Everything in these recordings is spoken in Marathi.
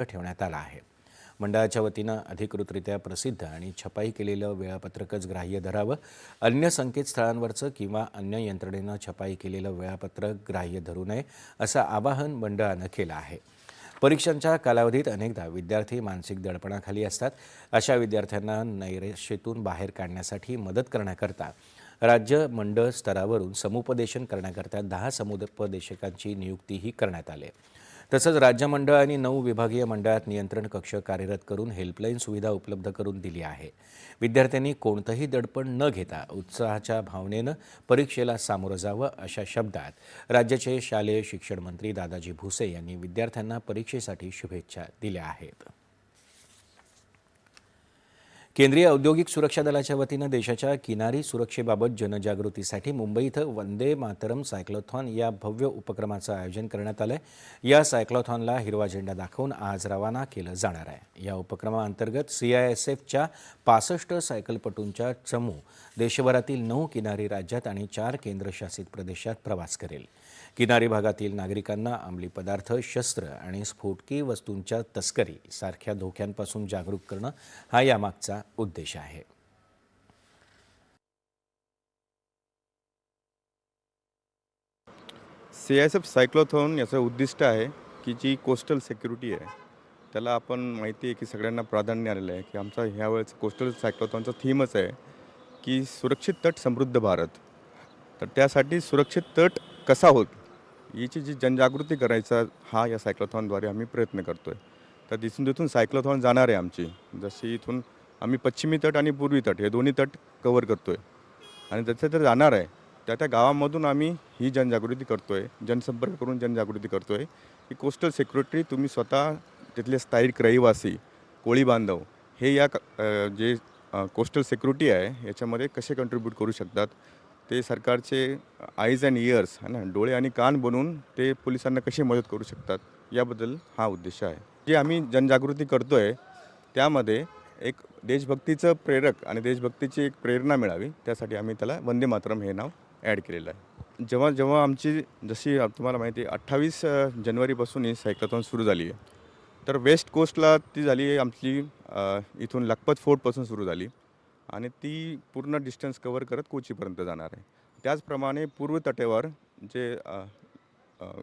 ठेवण्यात आला आहे। मंडळाच्या वतीनं अधिकृतरित्या प्रसिद्ध आणि छपाई केलेलं वेळापत्रकच ग्राह्य धरावं, अन्य संकेतस्थळांवरचं किंवा अन्य यंत्रणेनं छपाई केलेलं वेळापत्रक ग्राह्य धरू नये, असं आवाहन मंडळानं केलं आहे। परीक्षांच्या कालावधीत अनेकदा विद्यार्थी मानसिक दडपणाखाली असतात। अशा विद्यार्थ्यांना नैराश्येतून बाहेर काढण्यासाठी मदत करण्याकरता राज्य मंडळ स्तरावरून समुपदेशन करण्याकरता 10 समुपदेशकांची नियुक्तीही करण्यात आली। तसंच राज्य मंडळ आणि 9 विभागीय मंडळात नियंत्रण कक्ष कार्यरत करून हेल्पलाईन सुविधा उपलब्ध करून दिली आहे। विद्यार्थ्यांनी कोणतंही दडपण न घेता उत्साहाच्या भावनेनं परीक्षेला सामोरं जावं, अशा शब्दात राज्याचे शालेय शिक्षण मंत्री दादाजी भुसे यांनी विद्यार्थ्यांना परीक्षेसाठी शुभेच्छा दिल्या आहेत। केंद्रीय औद्योगिक सुरक्षा दलाच्या वतीनं देशाच्या किनारी सुरक्षेबाबत जनजागृतीसाठी मुंबई इथं वंदे मातरम सायक्लोथॉन या भव्य उपक्रमाचं आयोजन करण्यात आलं आहे। या सायक्लोथॉनला हिरवा झेंडा दाखवून आज रवाना केलं जाणार आहे। या उपक्रमाअंतर्गत CISFच्या 65 सायकलपटूंचा चमू देशभरातील 9 किनारी राज्यात आणि 4 केंद्रशासित प्रदेशात प्रवास करेल। किनारी भागातील नागरिकांना अंमली पदार्थ, शस्त्र आणि स्फोटकी वस्तूंच्या तस्करी सारख्या धोक्यांपासून जागरूक करणं हा यामागचा उद्देश आहे। CISF सायक्लोथॉन याचं उद्दिष्ट आहे की जी कोस्टल सिक्युरिटी आहे त्याला आपण माहिती आहे की सगळ्यांना प्राधान्य आलेलं आहे की आमचा ह्यावेळेस कोस्टल सायक्लोथॉनचा थीमच आहे की सुरक्षित तट समृद्ध भारत। तर त्यासाठी सुरक्षित तट कसा होत याची जी जनजागृती करायचा हा या सायक्लोथॉनद्वारे आम्ही प्रयत्न करतो आहे। तर तिथून सायक्लोथॉन जाणार आहे आमची, जशी इथून आम्ही पश्चिमी तट आणि पूर्वी तट हे दोन्ही तट कव्हर करतो आहे आणि जसे तर जाणार आहे त्या गावामधून आम्ही ही जनजागृती करतो आहे, जनसंपर्क करून जनजागृती करतो आहे की कोस्टल सिक्युरिटी तुम्ही स्वतः तिथले स्थायिक रहिवासी कोळी बांधव हे या जे कोस्टल सिक्युरिटी आहे याच्यामध्ये कसे कंट्रीब्यूट करू शकतात, ते सरकारचे आईज अँड इयर्स है ना, डोळे आणि कान बनून ते पोलिसांना कशी मदत करू शकतात याबद्दल हा उद्देश आहे। जे आम्ही जनजागृती करतो आहे त्यामध्ये एक देशभक्तीचं प्रेरक आणि देशभक्तीची एक प्रेरणा मिळावी त्यासाठी आम्ही त्याला वंदे मातरम हे नाव ॲड केलेलं आहे। जेव्हा जेव्हा आमची जशी तुम्हाला माहिती आहे 28 जानेवारीपासून ही सायक्लोथॉन सुरू झाली आहे, तर वेस्ट कोस्टला ती झाली आहे आमची इथून लखपत फोर्टपासून सुरू झाली आणि ती पूर्ण डिस्टन्स कव्हर करत कोचीपर्यंत जाणार आहे। त्याचप्रमाणे पूर्व तटेवर जे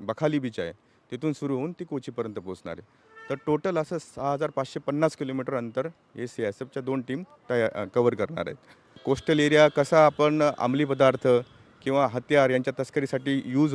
बखाली बीच आहे तिथून सुरू होऊन ती कोचीपर्यंत पोहोचणार आहे। तर टोटल असं 6550 किलोमीटर अंतर हे CISFच्या 2 टीम कव्हर करणार आहेत। कोस्टल एरिया कसा आपण अंमली पदार्थ किंवा हत्यार यांच्या तस्करीसाठी यूज